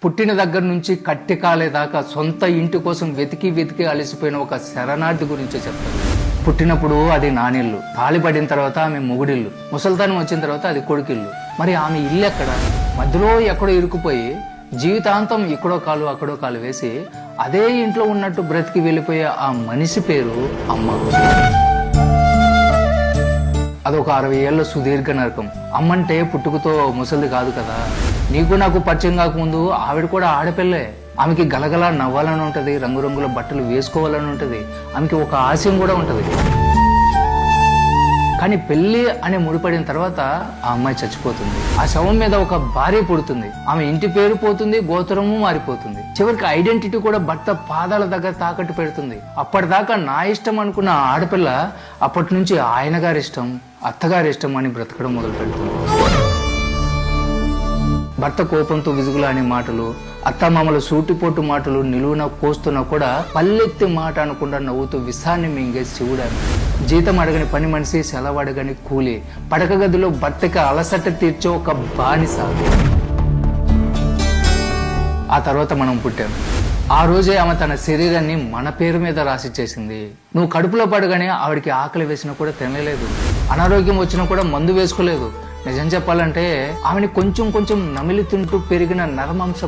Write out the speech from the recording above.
పుట్టిన దగ్గర నుంచి కట్టి కాలేదాకా సొంత ఇంటి కోసం వెతికి వెతికి అలసిపోయిన ఒక శరణార్థి గురించి చెప్తాను. పుట్టినప్పుడు అది నానిల్లు, తాళిపడిన తర్వాత ఆమె మొగుడిల్లు, ముసల్తానం వచ్చిన తర్వాత అది కొడుకిల్లు. మరి ఆమె ఇల్లు ఎక్కడ? మధ్యలో ఎక్కడో ఇరుకుపోయి జీవితాంతం ఇక్కడో కాలు అక్కడో కాలు వేసి అదే ఇంట్లో ఉన్నట్టు బ్రతికి వెళ్ళిపోయే ఆ మనిషి పేరు అమ్మ. అదొక 60 ఏళ్ల సుదీర్ఘ నరకం. అమ్మంటే పుట్టుకతో ముసలిది కాదు కదా. నీకు నాకు పరిచయం కాకముందు ఆవిడ కూడా ఆడపిల్లే. ఆమెకి గలగల నవ్వాలని ఉంటది, రంగురంగుల బట్టలు వేసుకోవాలని ఉంటది, ఆమెకి ఒక ఆశయం కూడా ఉంటది. కానీ పెళ్లి అని ముడిపడిన తర్వాత ఆ అమ్మాయి చచ్చిపోతుంది. ఆ శవం మీద ఒక భార్య పుడుతుంది. ఆమె ఇంటి పేరు పోతుంది, గోత్రము మారిపోతుంది. చివరికి ఐడెంటిటీ కూడా భర్త పాదాల దగ్గర తాకట్టు పెడుతుంది. అప్పటిదాకా నా ఇష్టం అనుకున్న ఆడపిల్ల అప్పటి నుంచి ఆయన గారి ఇష్టం, అత్తగారి ఇష్టం అని బ్రతకడం మొదలు పెడుతుంది. భర్త కోపంతో విసుగులాని మాటలు, అత్తమామల సూటిపోటు మాటలు నిలువున కోస్తున్నా కూడా పల్లెత్తి మాట అనకుండా నవ్వుతూ విసాన్ని మింగే శివుడాను. జీతం అడగని పని మనిషి, సెలవు అడగని కూలి, పడక గదిలో భర్తకి అలసట తీర్చే ఒక బానిస. ఆ తర్వాత మనం పుట్టాం. ఆ రోజే ఆమె తన శరీరాన్ని మన పేరు మీద రాసి చేసింది. నువ్వు కడుపులో పడగానే ఆవిడికి ఆకలి వేసినా కూడా తినలేదు, అనారోగ్యం వచ్చినా కూడా మందు వేసుకోలేదు. నిజం చెప్పాలంటే ఆమెని కొంచెం కొంచెం నమిలి తింటూ పెరిగిన నరమాంస